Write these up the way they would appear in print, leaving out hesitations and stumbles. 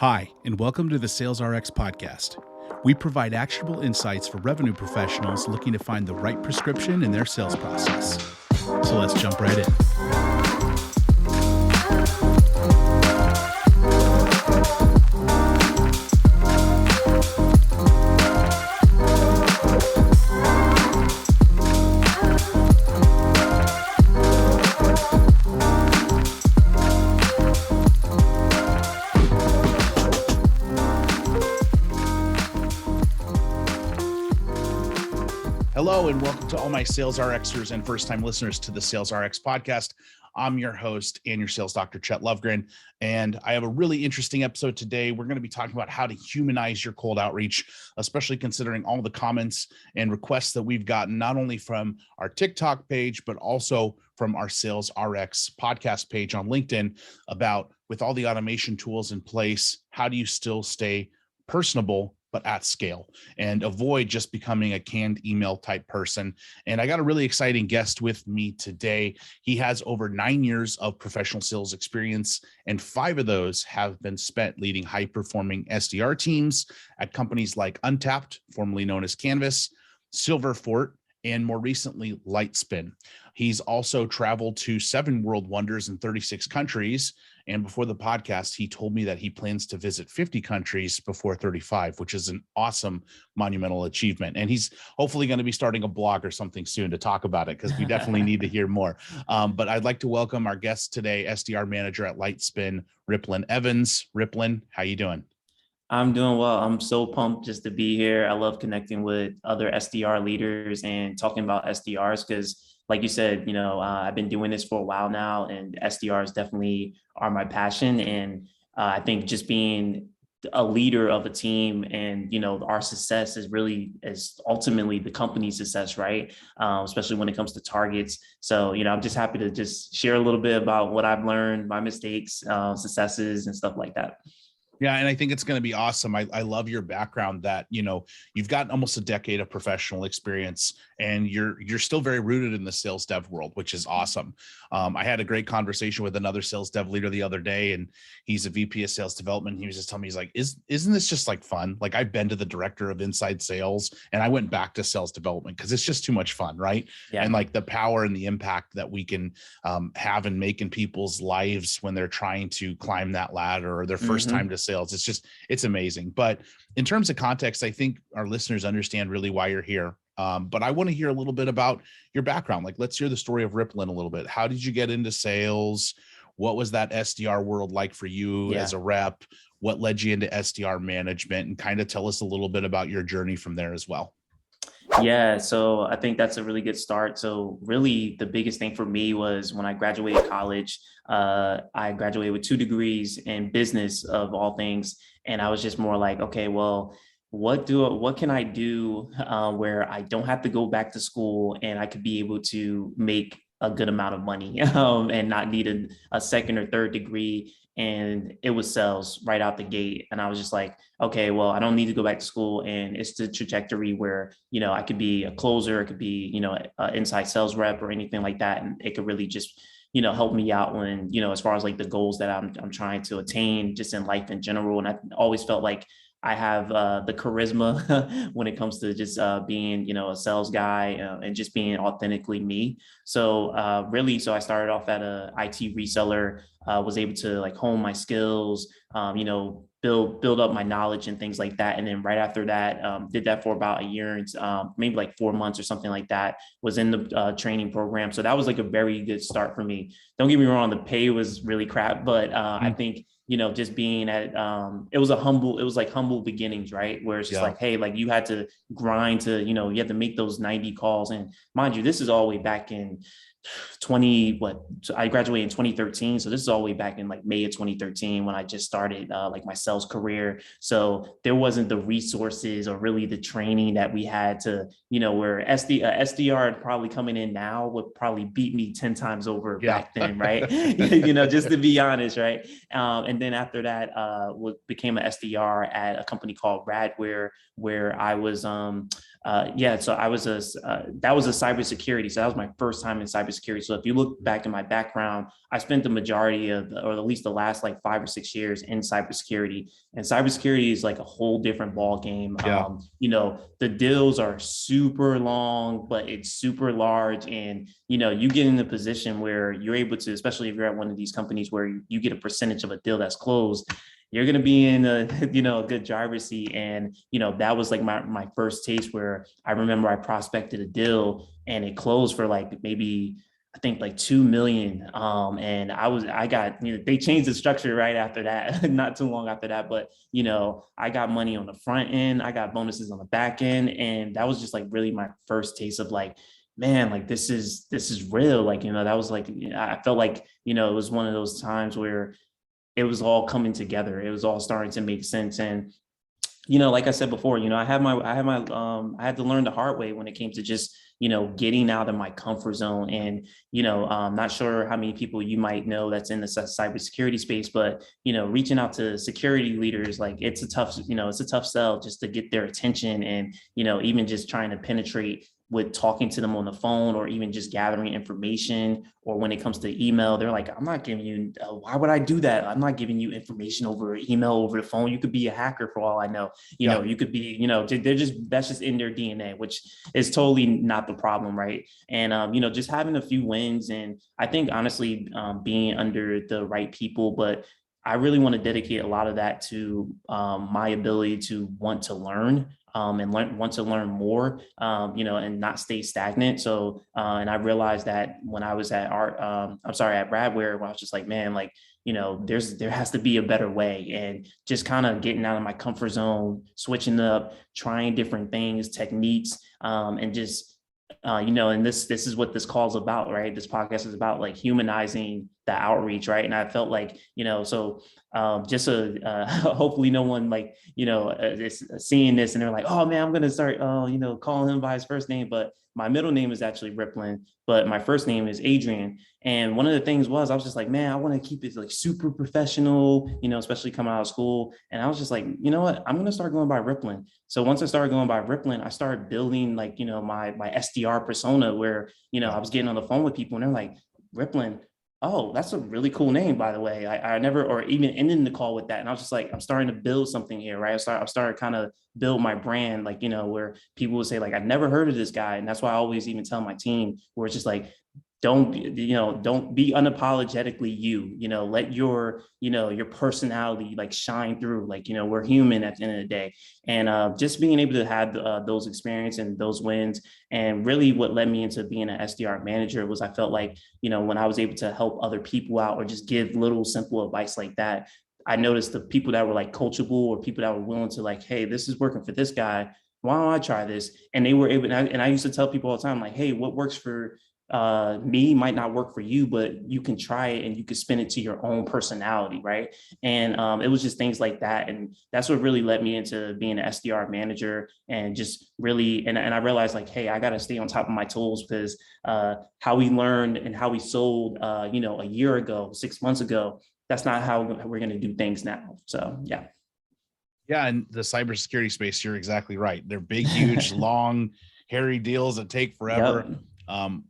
Hi, and welcome to the Sales RX podcast. We provide actionable insights for revenue professionals looking to find the right prescription in their sales process. So let's jump right in. Hello, and welcome to all my Sales RXers and first-time listeners to the Sales RX podcast. I'm your host and your sales doctor, Chet Lovegren, and I have a really interesting episode today. We're going to be talking about how to humanize your cold outreach, especially considering all the comments and requests that we've gotten, not only from our TikTok page, but also from our Sales RX podcast page on LinkedIn about, with all the automation tools in place, how do you still stay personable but at scale and avoid just becoming a canned email type person. And I got a really exciting guest with me today. He has over 9 years of professional sales experience, and 5 of those have been spent leading high-performing SDR teams at companies like Untapped, formerly known as Canvas, Silverfort, and more recently, Lightspin. He's also traveled to 7 world wonders in 36 countries. And before the podcast, he told me that he plans to visit 50 countries before 35, which is an awesome monumental achievement. And he's hopefully going to be starting a blog or something soon to talk about it, because we definitely need to hear more. But I'd like to welcome our guest today, SDR Manager at Lightspin, Riplin Evans. Riplin, how you doing? I'm doing well. I'm so pumped just to be here. I love connecting with other SDR leaders and talking about SDRs because, like you said, I've been doing this for a while now, and SDRs definitely are my passion. And I think just being a leader of a team and, our success is ultimately the company's success, right? Especially when it comes to targets. So, I'm just happy to just share a little bit about what I've learned, my mistakes, successes, and stuff like that. Yeah, and I think it's going to be awesome. I love your background that, you've got almost a decade of professional experience, and you're still very rooted in the sales dev world, which is awesome. I had a great conversation with another sales dev leader the other day, and he's a VP of sales development. He was just telling me, he's like, isn't this just like fun? Like, I've been to the director of inside sales and I went back to sales development because it's just too much fun, right? Yeah. And like the power and the impact that we can have and make in people's lives when they're trying to climb that ladder or their first time to sales. It's amazing. But in terms of context, I think our listeners understand really why you're here. But I want to hear a little bit about your background. Like, let's hear the story of Riplin a little bit. How did you get into sales? What was that SDR world like for you as a rep? What led you into SDR management? And kind of tell us a little bit about your journey from there as well. Yeah, so I think that's a really good start. So really the biggest thing for me was when I graduated college, I graduated with 2 degrees in business of all things. And I was just more like, okay, well, what can I do where I don't have to go back to school and I could be able to make a good amount of money and not need a second or third degree. And it was sales right out the gate. And I was just like, okay, well, I don't need to go back to school. And it's the trajectory where, I could be a closer, it could be, an inside sales rep or anything like that. And it could really just, help me out when, as far as like the goals that I'm trying to attain just in life in general. And I always felt like I have the charisma when it comes to just being, a sales guy and just being authentically me. So so I started off at a IT reseller, was able to like hone my skills, build up my knowledge and things like that. And then right after that, did that for about a year and maybe like 4 months or something like that, was in the training program. So that was like a very good start for me. Don't get me wrong, the pay was really crap, but I think, just being at, it was like humble beginnings, right? Where it's just like, hey, like you had to grind to, you had to make those 90 calls. And mind you, this is all the way back in I graduated in 2013. So this is all the way back in like May of 2013 when I just started like my sales career. So there wasn't the resources or really the training that we had to, where SDR probably coming in now would probably beat me 10 times over back then, right? Just to be honest, right? And then after that, became an SDR at a company called Radware, where I was, so I was that was a cybersecurity. So that was my first time in cybersecurity. cybersecurity. So if you look back in my background, I spent the majority of, or at least the last like 5 or 6 years in cybersecurity. And cybersecurity is like a whole different ball game. Yeah. The deals are super long, but it's super large. And, you get in a position where you're able to, especially if you're at one of these companies where you get a percentage of a deal that's closed, you're going to be in a, a good driver's seat. And, that was like my first taste where I remember I prospected a deal and it closed for like maybe, I think like 2 million. And I got, they changed the structure right after that, not too long after that. But, I got money on the front end, I got bonuses on the back end. And that was just like really my first taste of like, man, like this is real. Like, that was like, I felt like, it was one of those times where it was all coming together. It was all starting to make sense. And, like I said before, I had to learn the hard way when it came to just, getting out of my comfort zone. And, I'm not sure how many people you might know that's in the cybersecurity space, but, reaching out to security leaders, like it's a tough sell just to get their attention. And, even just trying to penetrate with talking to them on the phone, or even just gathering information, or when it comes to email, they're like, I'm not giving you, why would I do that? I'm not giving you information over email, over the phone. You could be a hacker for all I know. You could be, that's just in their DNA, which is totally not the problem. Right. And, just having a few wins. And I think honestly, being under the right people, but I really want to dedicate a lot of that to my ability to want to learn. And want to learn more, and not stay stagnant. So, and I realized that when I was at at Radware, when I was just like, man, like, there has to be a better way, and just kind of getting out of my comfort zone, switching up, trying different things, techniques, and just, and this is what this call is about, right? This podcast is about like humanizing the outreach, right? And I felt like, hopefully no one like, is seeing this and they're like, oh man, I'm going to start, calling him by his first name. But my middle name is actually Riplin, but my first name is Adrian. And one of the things was, I was just like, man, I want to keep it like super professional, especially coming out of school. And I was just like, you know what, I'm going to start going by Riplin. So once I started going by Riplin, I started building like, my SDR persona where, I was getting on the phone with people and they're like, Riplin, oh, that's a really cool name, by the way. I never, or even ending the call with that. And I was just like, I'm starting to build something here, right? I started kind of build my brand, like, where people would say like, I've never heard of this guy. And that's why I always even tell my team, where it's just like, don't be unapologetically let your personality like shine through, like, we're human at the end of the day. And just being able to have those experiences and those wins. And really what led me into being an SDR manager was I felt like, when I was able to help other people out or just give little simple advice like that, I noticed the people that were like coachable, or people that were willing to like, hey, this is working for this guy, why don't I try this? And they were able, and I used to tell people all the time, like, hey, what works for me might not work for you, but you can try it and you can spin it to your own personality, right? And it was just things like that. And that's what really led me into being an SDR manager, and just really, and I realized like, hey, I got to stay on top of my tools, because how we learned and how we sold, a year ago, 6 months ago, that's not how we're going to do things now. So, yeah. Yeah. And the cybersecurity space, you're exactly right. They're big, huge, long, hairy deals that take forever. Yep.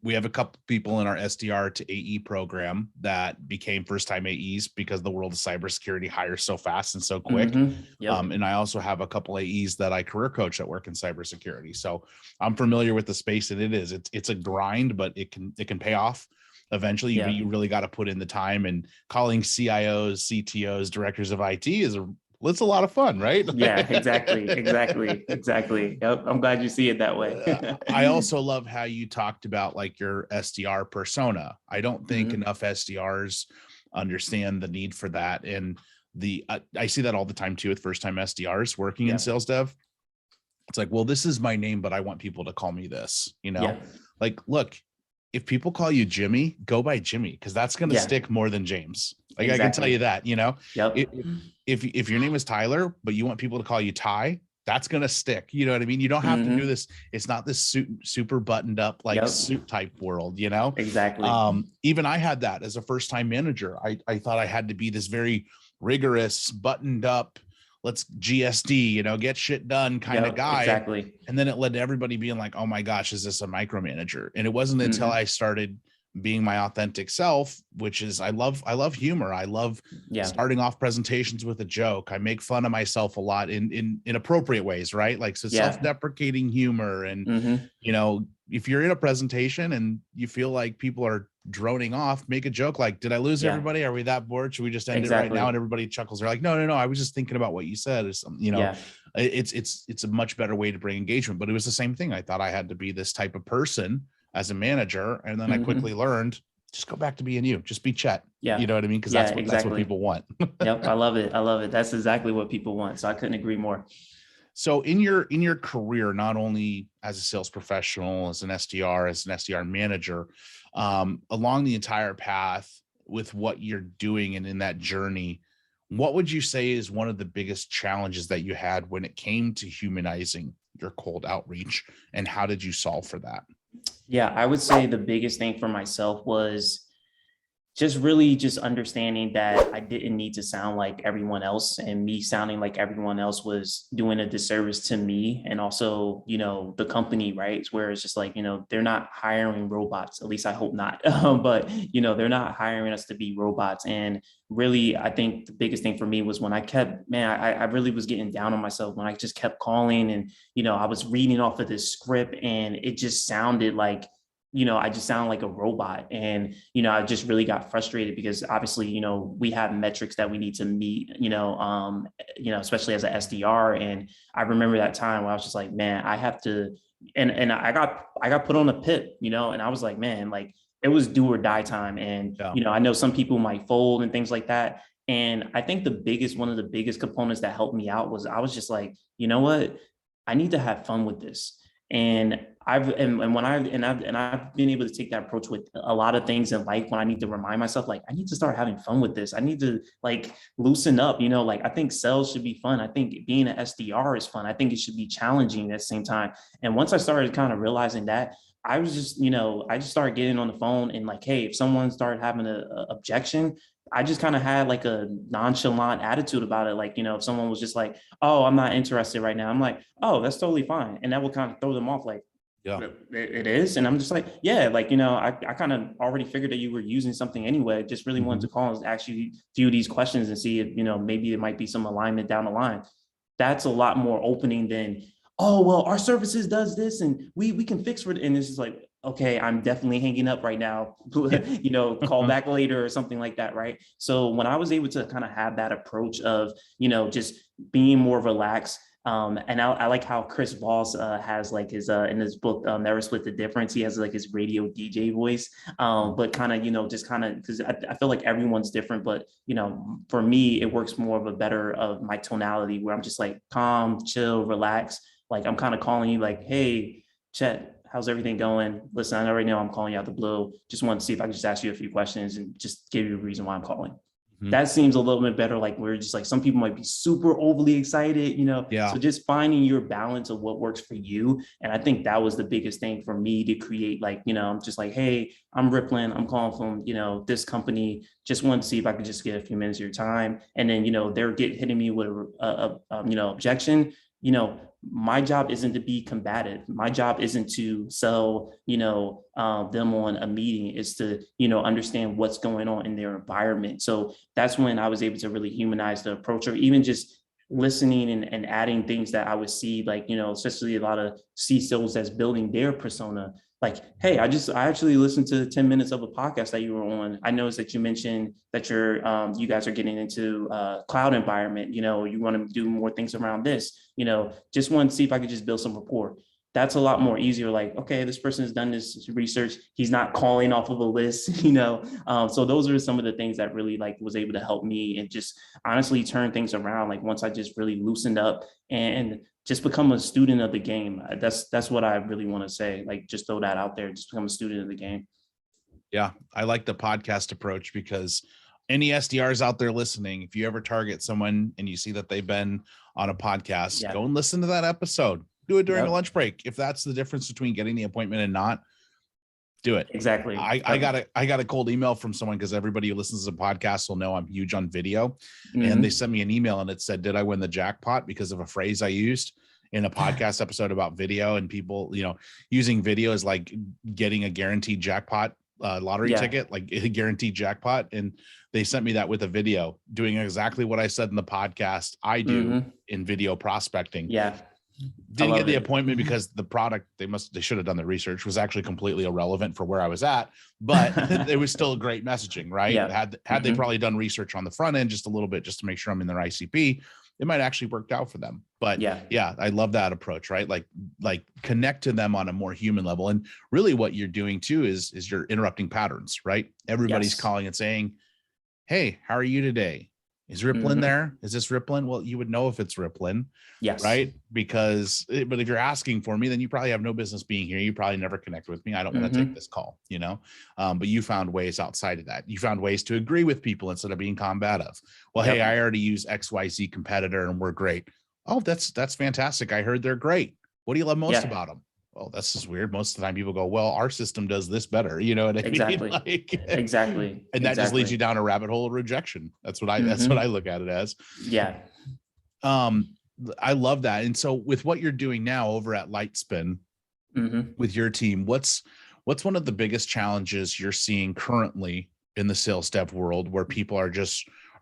We have a couple people in our SDR to AE program that became first-time AEs because the world of cybersecurity hires so fast and so quick. Mm-hmm. Yep. And I also have a couple AEs that I career coach that work in cybersecurity. So I'm familiar with the space, and it's a grind, but it can pay off eventually. Yeah. You really got to put in the time, and calling CIOs, CTOs, directors of IT it's a lot of fun, right? Yeah, exactly. Yep. I'm glad you see it that way. I also love how you talked about like your SDR persona. I don't think Mm-hmm. enough SDRs understand the need for that. And I see that all the time too with first-time SDRs working in sales dev. It's like, well, this is my name, but I want people to call me this, like, look, if people call you Jimmy, go by Jimmy, because that's going to stick more than James. Like, exactly. I can tell you that, Yep. If your name is Tyler, but you want people to call you Ty, that's going to stick. You know what I mean? You don't have to do this. It's not this super buttoned up, like suit type world, Exactly. Even I had that as a first-time manager. I thought I had to be this very rigorous, buttoned up, let's GSD, get shit done kind of guy. Exactly. And then it led to everybody being like, oh my gosh, is this a micromanager? And it wasn't until I started being my authentic self, which is I love humor. I love starting off presentations with a joke. I make fun of myself a lot in appropriate ways, right? Like, so self-deprecating humor. And you know, if you're in a presentation and you feel like people are droning off, make a joke like, did I lose everybody? Are we that bored? Should we just end it right now? And everybody chuckles. They're like, no, I was just thinking about what you said, or something, you know. It's a much better way to bring engagement. But it was the same thing. I thought I had to be this type of person as a manager. And then I quickly learned, just go back to being you, just be Chet. You know what I mean? Because that's what people want. Yep. I love it. That's exactly what people want. So I couldn't agree more. So in your career, not only as a sales professional, as an SDR manager, along the entire path with what you're doing and in that journey, what would you say is one of the biggest challenges that you had when it came to humanizing your cold outreach, and how did you solve for that? Yeah, I would say the biggest thing for myself was just understanding that I didn't need to sound like everyone else, and me sounding like everyone else was doing a disservice to me and also, you know, the company, right? Where it's just like, you know, they're not hiring robots, at least I hope not, but, you know, they're not hiring us to be robots. And really, I think the biggest thing for me was when I really was getting down on myself when I just kept calling and, you know, I was reading off of this script and it just sounded like, you know, I just sound like a robot. And, you know, I just really got frustrated because obviously, you know, we have metrics that we need to meet, especially as an SDR. And I remember that time where I was just like, man, I have to, and I got put on a PIP, you know, and I was like, man, like it was do or die time. And, you know, I know some people might fold and things like that. And I think one of the biggest components that helped me out was I was just like, you know what, I need to have fun with this. And I've been able to take that approach with a lot of things in life when I need to remind myself, like, I need to start having fun with this. I need to like loosen up, you know, like I think sales should be fun. I think being an SDR is fun. I think it should be challenging at the same time. And once I started kind of realizing that, I was just, you know, I just started getting on the phone and like, hey, if someone started having an objection, I just kind of had like a nonchalant attitude about it. Like, you know, if someone was just like, oh, I'm not interested right now, I'm like, oh, that's totally fine. And that will kind of throw them off like, it is. And I'm just like, yeah, like, you know, I kind of already figured that you were using something anyway. Just really wanted to call and actually do these questions and see if, you know, maybe it might be some alignment down the line. That's a lot more opening than, oh, well, our services does this and we can fix it. And it's just like, okay, I'm definitely hanging up right now, you know, call back later or something like that, right? So when I was able to kind of have that approach of, you know, just being more relaxed, and I like how Chris Voss has like his in his book Never Split the Difference. He has like his radio DJ voice, but kind of, you know, just kind of because I feel like everyone's different, but you know, for me it works more of a better of my tonality where I'm just like calm, chill, relax. Like I'm kind of calling you like, hey, Chet, how's everything going? Listen, I know right now I'm calling you out the blue. Just want to see if I can just ask you a few questions and just give you a reason why I'm calling. That seems a little bit better. Like we're just like, some people might be super overly excited, you know? So just finding your balance of what works for you. And I think that was the biggest thing for me to create, like, you know, I'm just like, hey, I'm Riplin. I'm calling from, you know, this company. Just want to see if I could just get a few minutes of your time. And then, you know, they're hitting me with a objection. You know, my job isn't to be combative. My job isn't to sell, you know, them on a meeting. It's to, you know, understand what's going on in their environment. So that's when I was able to really humanize the approach, or even just listening and adding things that I would see, like, you know, especially a lot of CISOs that's building their persona. Like, hey, I actually listened to 10 minutes of a podcast that you were on. I noticed that you mentioned that you guys are getting into cloud environment. You know, you want to do more things around this, you know, just want to see if I could just build some rapport. That's a lot more easier. Like, okay, this person has done this research. He's not calling off of a list, you know? So those are some of the things that really like was able to help me and just honestly turn things around. Like once I just really loosened up and just become a student of the game. That's what I really want to say. Like, just throw that out there. Just become a student of the game. Yeah, I like the podcast approach because any SDRs out there listening, if you ever target someone and you see that they've been on a podcast, go and listen to that episode. Do it during a lunch break. If that's the difference between getting the appointment and not, do it. Exactly. I got a cold email from someone because everybody who listens to the podcast will know I'm huge on video. And they sent me an email and it said, did I win the jackpot because of a phrase I used in a podcast episode about video, and people, you know, using video is like getting a guaranteed jackpot lottery ticket, like a guaranteed jackpot. And they sent me that with a video doing exactly what I said in the podcast I do in video prospecting. Yeah. Didn't get the appointment because the product, they should have done the research, was actually completely irrelevant for where I was at, but it was still great messaging, right? Yeah. Had they probably done research on the front end just a little bit, just to make sure I'm in their ICP, it might actually worked out for them. But yeah, I love that approach, right? Like connect to them on a more human level. And really what you're doing too is you're interrupting patterns, right? Everybody's calling and saying, hey, how are you today? Is Riplin there? Is this Riplin? Well, you would know if it's Riplin, right? Because, but if you're asking for me, then you probably have no business being here. You probably never connect with me. I don't want to take this call, you know? But you found ways outside of that. You found ways to agree with people instead of being combative. Well, hey, I already use XYZ competitor and we're great. Oh, that's fantastic. I heard they're great. What do you love most about them? Well, that's just weird. Most of the time people go, well, our system does this better. You know what I mean? Like, exactly. And that just leads you down a rabbit hole of rejection. That's what that's what I look at it as. Yeah. I love that. And so with what you're doing now over at Lightspin with your team, what's one of the biggest challenges you're seeing currently in the sales dev world, where people are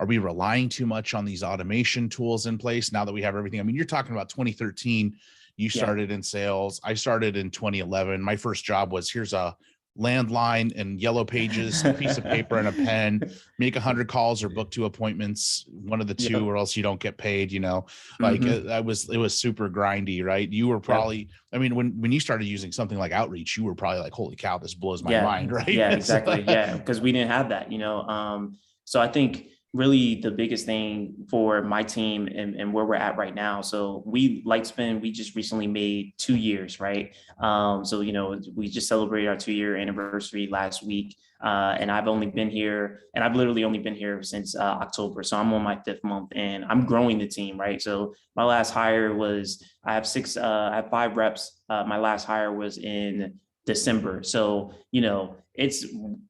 we relying too much on these automation tools in place now that we have everything? I mean, you're talking about 2013. You started in sales. I started in 2011. My first job was, here's a landline and yellow pages, a piece of paper and a pen, make 100 calls or book 2 appointments, one of the two, or else you don't get paid, you know, like it was super grindy, right? You were probably, I mean, when you started using something like Outreach, you were probably like, holy cow, this blows my mind, right? Yeah, exactly. Yeah. Because we didn't have that, you know? So I think really the biggest thing for my team and where we're at right now. So Lightspin, we just recently made 2 years, right? So, you know, we just celebrated our 2-year anniversary last week. And I've literally only been here since October. So I'm on my 5th month and I'm growing the team, right? So my last hire was, I have 5 reps. My last hire was in December. So, you know,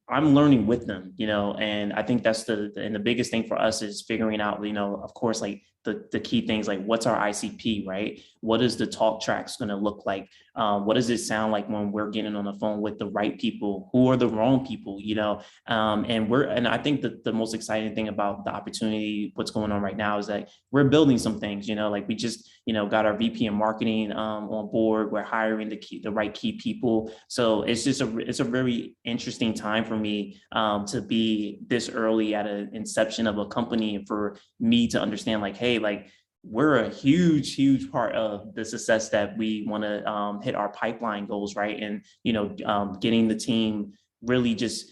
I'm learning with them, you know, and I think that's the biggest thing for us is figuring out, you know, of course, like the key things, like what's our ICP, right? What is the talk tracks going to look like? What does it sound like when we're getting on the phone with the right people? Who are the wrong people, you know? And I think that the most exciting thing about the opportunity, what's going on right now, is that we're building some things, you know, like we just, you know, got our VP of marketing on board. We're hiring the right key people. So it's a very interesting time for me to be this early at an inception of a company, and for me to understand, like, hey, like we're a huge part of the success that we want to hit our pipeline goals, right? And, you know, getting the team really just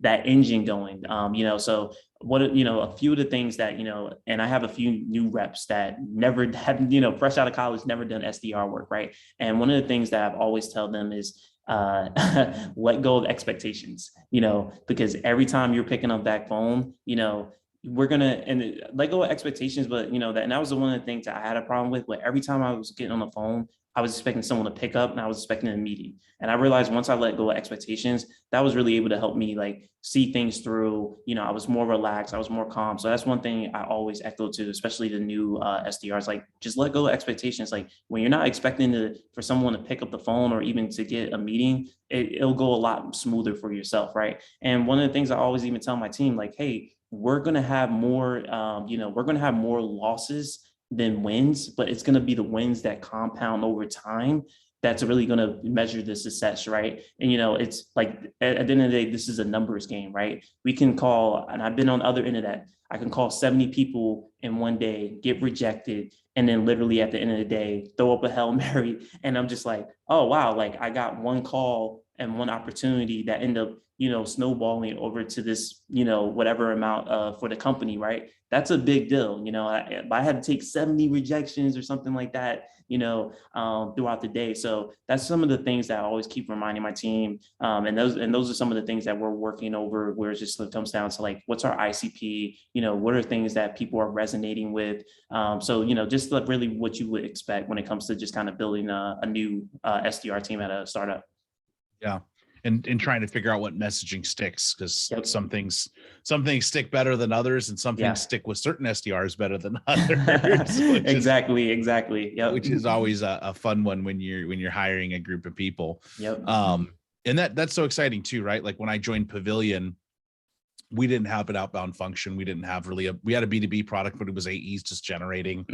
that engine going, you know, so you know, a few of the things that, you know, and I have a few new reps that never had, you know, fresh out of college, never done SDR work, right? And one of the things that I've always tell them is, let go of expectations, you know, because every time you're picking up that phone, you know, and let go of expectations. But, you know, that was one of the things that I had a problem with, but every time I was getting on the phone, I was expecting someone to pick up and I was expecting a meeting. And I realized once I let go of expectations, that was really able to help me like see things through. You know, I was more relaxed, I was more calm. So that's one thing I always echo to, especially the new SDRs, like just let go of expectations. Like when you're not expecting for someone to pick up the phone or even to get a meeting, it'll go a lot smoother for yourself, right? And one of the things I always even tell my team, like, hey, we're going to have more, you know, we're going to have more losses than wins, but it's going to be the wins that compound over time that's really going to measure the success, right? And, you know, it's like at the end of the day, this is a numbers game, right? We can call, and I've been on the other end of that, I can call 70 people in one day, get rejected, and then literally at the end of the day, throw up a Hail Mary. And I'm just like, oh, wow, like I got one call and one opportunity that ended up, you know, snowballing over to this, you know, whatever amount for the company, right? That's a big deal. You know, I had to take 70 rejections or something like that, you know, throughout the day. So that's some of the things that I always keep reminding my team. And those are some of the things that we're working over, where it just comes down to like, what's our ICP? You know, what are things that people are resonating with? So, you know, just like really what you would expect when it comes to just kind of building a new SDR team at a startup. Yeah. And trying to figure out what messaging sticks, because some things stick better than others, and some things stick with certain SDRs better than others. Exactly. Yep. Which is always a fun one when you're hiring a group of people. Yep. And that's so exciting too, right? Like when I joined Pavilion, we didn't have an outbound function. We didn't have really we had a B2B product, but it was AEs just generating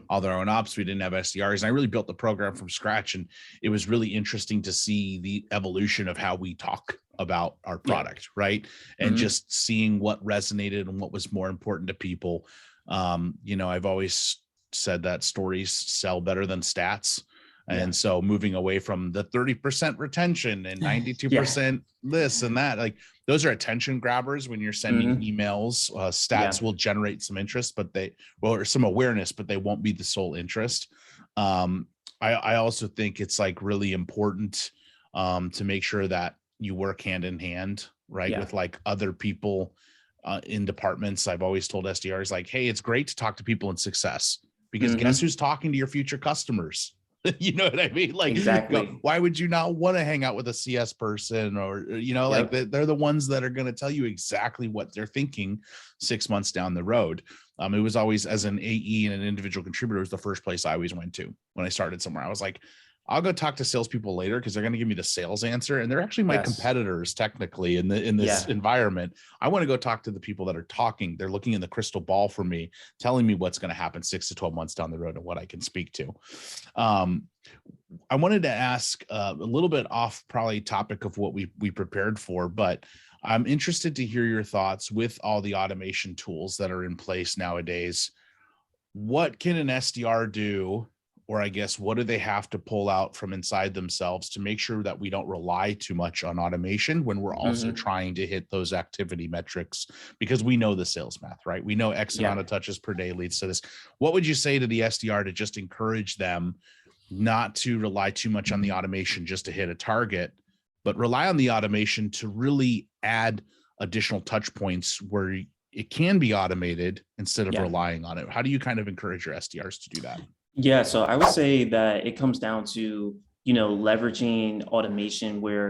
all their own ops. We didn't have SDRs. And I really built the program from scratch. And it was really interesting to see the evolution of how we talk about our product, right? And just seeing what resonated and what was more important to people. I've always said that stories sell better than stats. And so moving away from the 30% retention and 92% this and that, like those are attention grabbers when you're sending emails. Stats will generate some interest, or some awareness, but they won't be the sole interest. I also think it's like really important to make sure that you work hand in hand, right? With like other people in departments. I've always told SDRs like, hey, it's great to talk to people in success because guess who's talking to your future customers? You know what I mean? Like, exactly. Why would you not want to hang out with a CS person or, like they're the ones that are going to tell you exactly what they're thinking 6 months down the road. It was always, as an AE and an individual contributor, was the first place I always went to when I started somewhere. I was like, I'll go talk to salespeople later because they're going to give me the sales answer. And they're actually my competitors technically in this environment. I want to go talk to the people that are talking. They're looking in the crystal ball for me, telling me what's going to happen 6 to 12 months down the road and what I can speak to. I wanted to ask a little bit off probably topic of what we prepared for, but I'm interested to hear your thoughts with all the automation tools that are in place nowadays. What can an SDR do? Or I guess, what do they have to pull out from inside themselves to make sure that we don't rely too much on automation when we're also trying to hit those activity metrics? Because we know the sales math, right? We know X amount of touches per day leads to this. What would you say to the SDR to just encourage them not to rely too much on the automation just to hit a target, but rely on the automation to really add additional touch points where it can be automated instead of relying on it? How do you kind of encourage your SDRs to do that? Yeah, so I would say that it comes down to, leveraging automation where,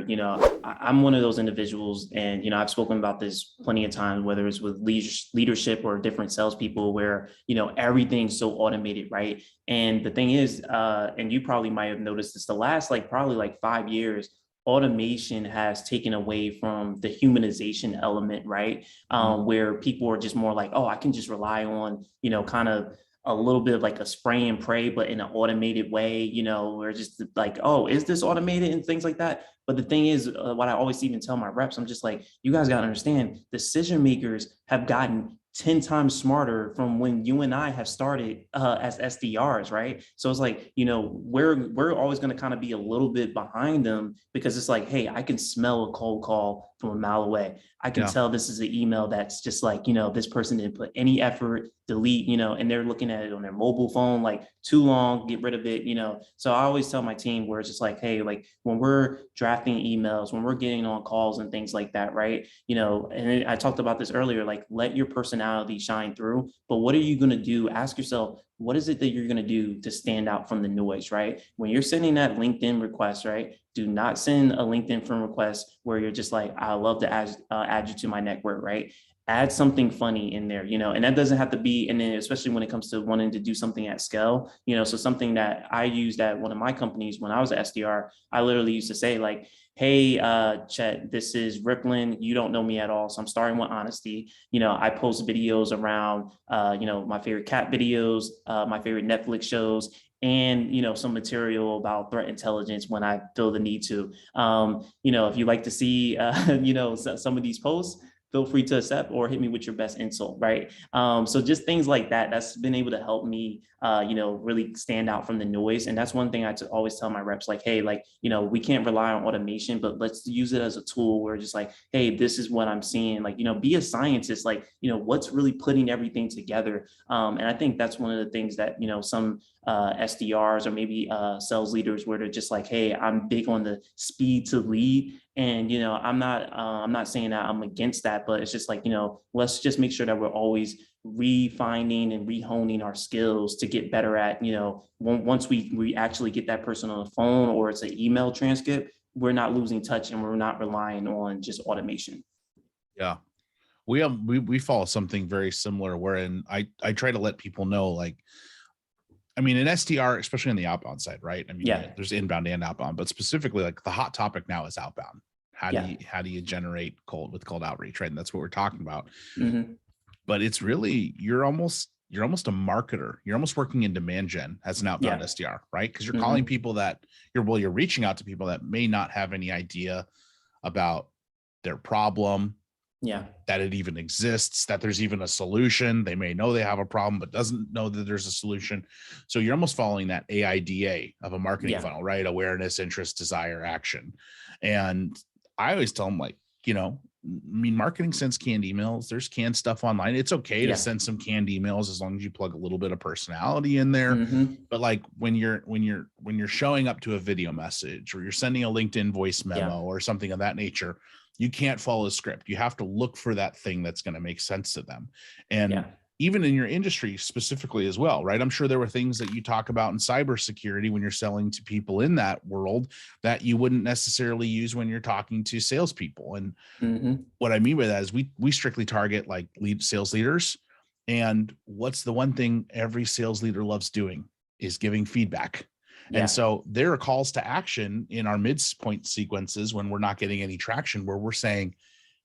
I'm one of those individuals and, I've spoken about this plenty of times, whether it's with leadership or different salespeople where, everything's so automated, right? And the thing is, and you probably might have noticed this, the last probably 5 years, automation has taken away from the humanization element, right? Where people are just more like, oh, I can just rely on, kind of a little bit of like a spray and pray, but in an automated way, we're just like, oh, is this automated and things like that. But the thing is, what I always even tell my reps, I'm just like, you guys got to understand, decision makers have gotten 10 times smarter from when you and I have started as SDRs, right? So it's like, we're always going to kind of be a little bit behind them because it's like, hey, I can smell a cold call from a mile away. I can tell this is an email that's just like, this person didn't put any effort, delete, and they're looking at it on their mobile phone, like too long, get rid of it, So I always tell my team where it's just like, hey, like when we're drafting emails, when we're getting on calls and things like that, right? And I talked about this earlier, like let your personality shine through, but what are you going to do? Ask yourself, what is it that you're going to do to stand out from the noise, right? When you're sending that LinkedIn request, right? Do not send a LinkedIn friend request where you're just like, I love to add you to my network, right? Add something funny in there, and that doesn't have to be, and then especially when it comes to wanting to do something at scale, so something that I used at one of my companies when I was an SDR, I literally used to say like, hey, Chet, this is Riplin. You don't know me at all. So I'm starting with honesty. I post videos around, my favorite cat videos, my favorite Netflix shows, and, some material about threat intelligence when I feel the need to. If you like to see, some of these posts, feel free to accept or hit me with your best insult, right? So just things like that, that's been able to help me, really stand out from the noise. And that's one thing I always tell my reps, like, hey, like, we can't rely on automation, but let's use it as a tool where just like, hey, this is what I'm seeing, like, be a scientist, like, what's really putting everything together. And I think that's one of the things that, some SDRs or maybe sales leaders where they're just like, hey, I'm big on the speed to lead. And, I'm not saying that I'm against that, but it's just like, let's just make sure that we're always refining and rehoning our skills to get better at, once we actually get that person on the phone or it's an email transcript, we're not losing touch and we're not relying on just automation. Yeah. We follow something very similar wherein I try to let people know, like, I mean, an SDR, especially on the outbound side, right? I mean, there's inbound and outbound, but specifically like the hot topic now is outbound. Yeah. how do you generate cold outreach, right? And that's what we're talking about. Mm-hmm. But it's really, you're almost a marketer. You're almost working in demand gen as an outbound Yeah. SDR, right? Because you're Mm-hmm. calling people that you're reaching out to people that may not have any idea about their problem, Yeah. that it even exists, that there's even a solution. They may know they have a problem, but doesn't know that there's a solution. So you're almost following that AIDA of a marketing funnel, right? Awareness, interest, desire, action. And I always tell them, like, marketing sends canned emails. There's canned stuff online. It's okay to send some canned emails as long as you plug a little bit of personality in there. Mm-hmm. But like when you're showing up to a video message, or you're sending a LinkedIn voice memo or something of that nature, you can't follow a script. You have to look for that thing that's going to make sense to them. And even in your industry specifically as well, right? I'm sure there were things that you talk about in cybersecurity when you're selling to people in that world that you wouldn't necessarily use when you're talking to salespeople. And what I mean by that is we strictly target like sales leaders. And what's the one thing every sales leader loves doing is giving feedback. And so there are calls to action in our midpoint sequences when we're not getting any traction, where we're saying,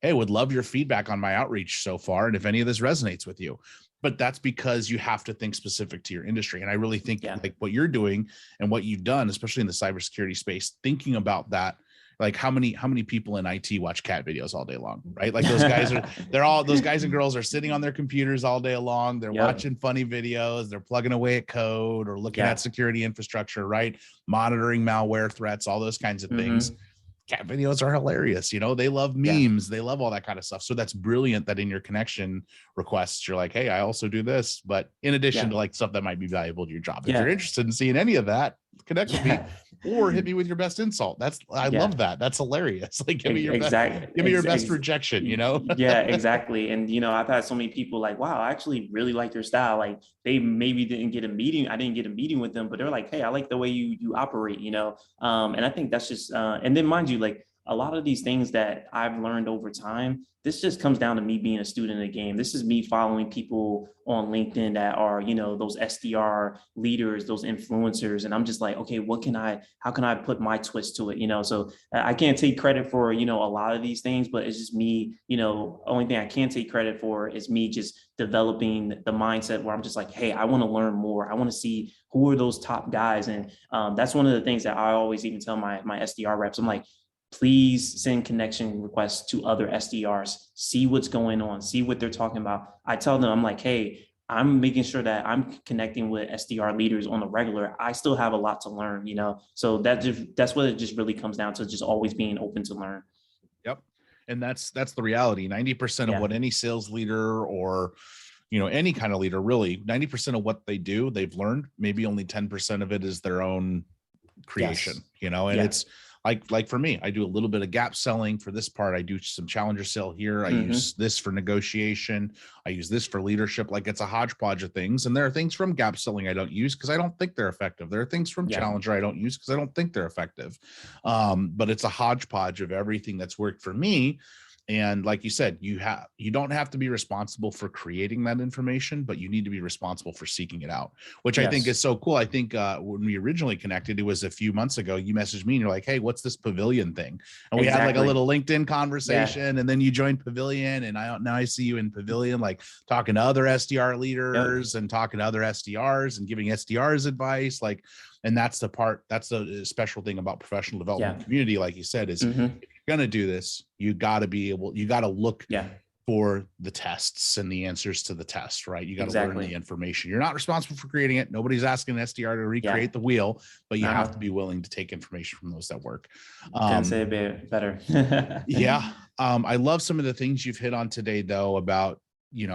hey, would love your feedback on my outreach so far, and if any of this resonates with you. But that's because you have to think specific to your industry. And I really think like what you're doing and what you've done, especially in the cybersecurity space, thinking about that, like how many people in IT watch cat videos all day long, right? Like those guys those guys and girls are sitting on their computers all day long. They're watching funny videos. They're plugging away at code or looking at security infrastructure, right? Monitoring malware threats, all those kinds of things. Cat videos are hilarious. They love memes. They love all that kind of stuff. So that's brilliant that in your connection requests, you're like, hey, I also do this, but in addition to like stuff that might be valuable to your job. If you're interested in seeing any of that, connect with me or hit me with your best insult. I love that. That's hilarious. Like give me your best rejection, Yeah, exactly. And I've had so many people like, wow, I actually really like your style. Like they maybe didn't get a meeting. I didn't get a meeting with them, but they're like, hey, I like the way you operate, and I think that's just, and then mind you, like a lot of these things that I've learned over time, this just comes down to me being a student of the game. This is me following people on LinkedIn that are, those SDR leaders, those influencers. And I'm just like, okay, how can I put my twist to it? So I can't take credit for, a lot of these things, but it's just me, only thing I can take credit for is me just developing the mindset where I'm just like, hey, I want to learn more. I want to see who are those top guys. And that's one of the things that I always even tell my SDR reps. I'm like, please send connection requests to other SDRs, see what's going on, see what they're talking about. I tell them, I'm like, hey, I'm making sure that I'm connecting with SDR leaders on the regular. I still have a lot to learn, so that's what it just really comes down to, just always being open to learn. Yep. And that's the reality. 90% of what any sales leader or any kind of leader, really 90% of what they do, they've learned. Maybe only 10% of it is their own creation, and it's like for me, I do a little bit of gap selling for this part. I do some challenger sell here. I use this for negotiation. I use this for leadership. Like it's a hodgepodge of things. And there are things from gap selling I don't use because I don't think they're effective. There are things from challenger I don't use because I don't think they're effective. But it's a hodgepodge of everything that's worked for me. And like you said, you don't have to be responsible for creating that information, but you need to be responsible for seeking it out, which I think is so cool. I think when we originally connected, it was a few months ago, you messaged me and you're like, hey, what's this Pavilion thing? And we had like a little LinkedIn conversation and then you joined Pavilion. And now I see you in Pavilion, like talking to other SDR leaders and talking to other SDRs and giving SDRs advice. And that's the special thing about professional development community. Like you said, is if you're going to do this, you got to look for the tests and the answers to the test, right? You got to learn the information. You're not responsible for creating it. Nobody's asking an SDR to recreate the wheel, but you have to be willing to take information from those that work. Can't say it better. I love some of the things you've hit on today though, about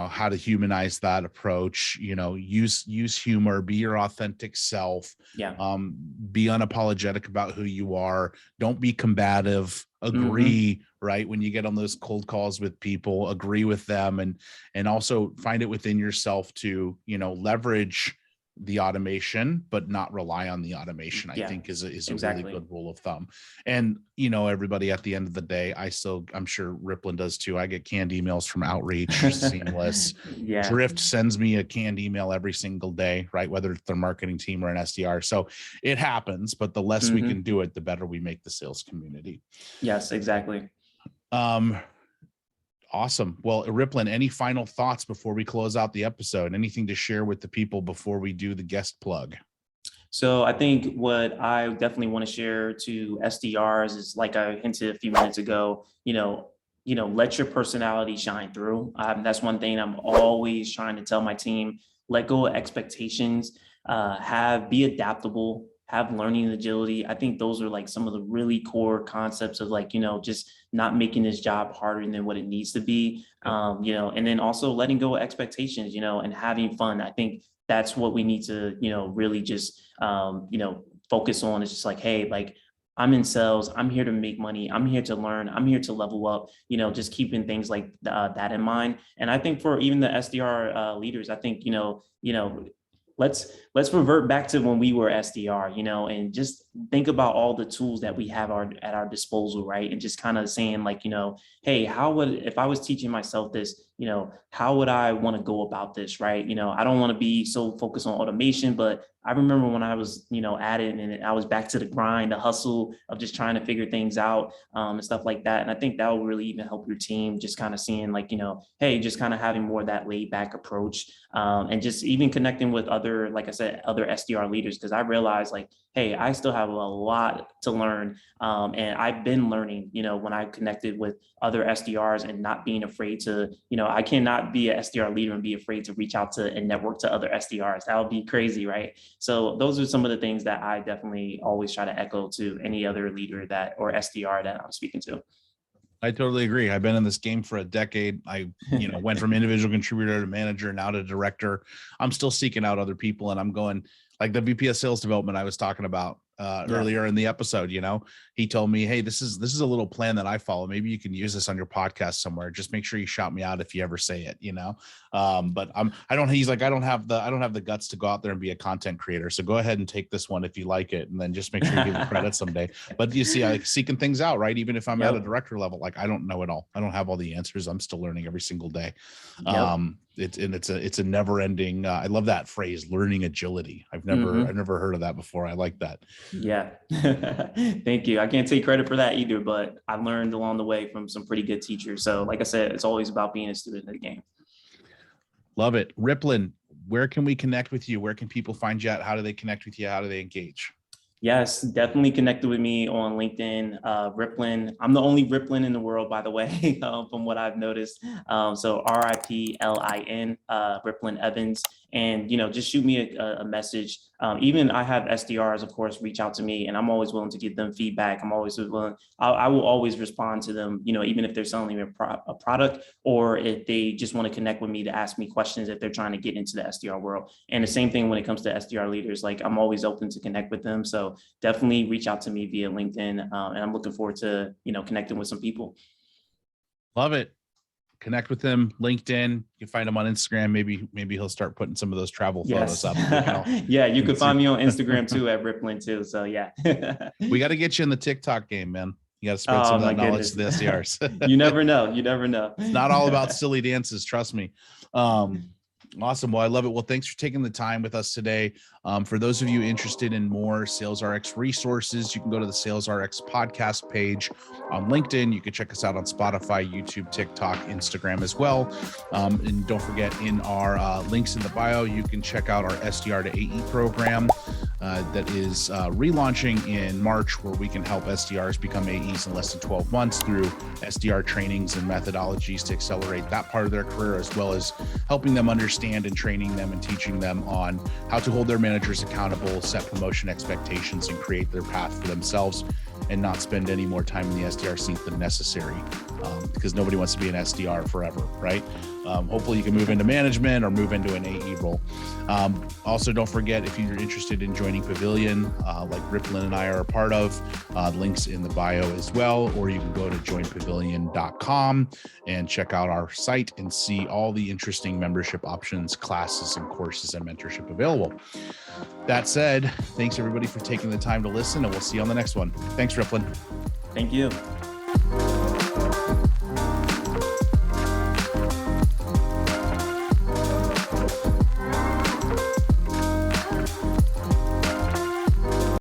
how to humanize that approach, use humor, be your authentic self, be unapologetic about who you are. Don't be combative, agree, right? When you get on those cold calls with people, agree with them and also find it within yourself to, leverage the automation, but not rely on the automation, I think is a exactly. really good rule of thumb. And, everybody at the end of the day, I'm sure Riplin does too. I get canned emails from Outreach, Seamless. Drift sends me a canned email every single day, right? Whether it's their marketing team or an SDR. So it happens, but the less we can do it, the better we make the sales community. Yes, exactly. Awesome. Well, Riplin, any final thoughts before we close out the episode? Anything to share with the people before we do the guest plug? So I think what I definitely want to share to SDRs is, like I hinted a few minutes ago, let your personality shine through. That's one thing I'm always trying to tell my team. Let go of expectations, be adaptable, have learning agility. I think those are like some of the really core concepts of just not making this job harder than what it needs to be. And then also letting go of expectations, and having fun. I think that's what we need to, really just, focus on. It's just like, hey, like, I'm in sales. I'm here to make money. I'm here to learn. I'm here to level up, just keeping things like that in mind. And I think for even the SDR leaders, I think, let's revert back to when we were SDR, and just think about all the tools that we have at our disposal, right? And just kind of saying like, hey, if I was teaching myself this, how would I want to go about this, right? I don't want to be so focused on automation, but I remember when I was, at it and I was back to the grind, the hustle of just trying to figure things out and stuff like that. And I think that will really even help your team just kind of seeing like, hey, just kind of having more of that laid back approach and just even connecting with other, like I said, other SDR leaders, because I realized like, hey, I still have a lot to learn. And I've been learning, when I connected with other SDRs and not being afraid to, I cannot be an SDR leader and be afraid to reach out to and network to other SDRs. That would be crazy, right? So those are some of the things that I definitely always try to echo to any other leader or SDR that I'm speaking to. I totally agree. I've been in this game for a decade. I, went from individual contributor to manager, now to director. I'm still seeking out other people, and I'm going like the VP of sales development I was talking about earlier in the episode. He told me, hey, this is a little plan that I follow. Maybe you can use this on your podcast somewhere. Just make sure you shout me out if you ever say it, but he's like, I don't have the guts to go out there and be a content creator. So go ahead and take this one if you like it. And then just make sure you give the credit someday. But you see, like seeking things out, right? Even if I'm at a director level, like I don't know it all. I don't have all the answers. I'm still learning every single day. It's a never ending. I love that phrase, learning agility. I've never heard of that before. I like that. Yeah. Thank you. I can't take credit for that either, but I learned along the way from some pretty good teachers. So like I said, it's always about being a student of the game. Love it. Riplin, where can we connect with you? Where can people find you at? How do they connect with you? How do they engage? Yes, definitely connected with me on LinkedIn, Riplin. I'm the only Riplin in the world, by the way, from what I've noticed. So Riplin, Riplin Evans. And, just shoot me a message. Even I have SDRs, of course, reach out to me, and I'm always willing to give them feedback. I'm always willing. I will always respond to them, even if they're selling me a product, or if they just want to connect with me to ask me questions if they're trying to get into the SDR world. And the same thing when it comes to SDR leaders, like I'm always open to connect with them. So definitely reach out to me via LinkedIn. And I'm looking forward to, connecting with some people. Love it. Connect with him, LinkedIn. You can find him on Instagram. Maybe he'll start putting some of those travel photos up. Yeah, you can find me on Instagram too at Riplin too. So yeah. We got to get you in the TikTok game, man. You got to spread some of that knowledge to the SDRs. You never know. It's not all about silly dances. Trust me. Awesome. Well, I love it. Well, thanks for taking the time with us today. For those of you interested in more SalesRx resources, you can go to the SalesRx podcast page on LinkedIn. You can check us out on Spotify, YouTube, TikTok, Instagram as well. And don't forget, in our links in the bio, you can check out our SDR to AE program that is relaunching in March, where we can help SDRs become AEs in less than 12 months through SDR trainings and methodologies to accelerate that part of their career, as well as helping them understand and training them and teaching them on how to hold their managers accountable, set promotion expectations, and create their path for themselves, and not spend any more time in the SDR seat than necessary, because nobody wants to be an SDR forever, right? Hopefully you can move into management or move into an AE role. Also, don't forget, if you're interested in joining Pavilion, like Riplin and I are a part of, links in the bio as well, or you can go to joinpavilion.com and check out our site and see all the interesting membership options, classes, and courses and mentorship available. That said, thanks everybody for taking the time to listen, and we'll see you on the next one. Thanks, Riplin. Thank you.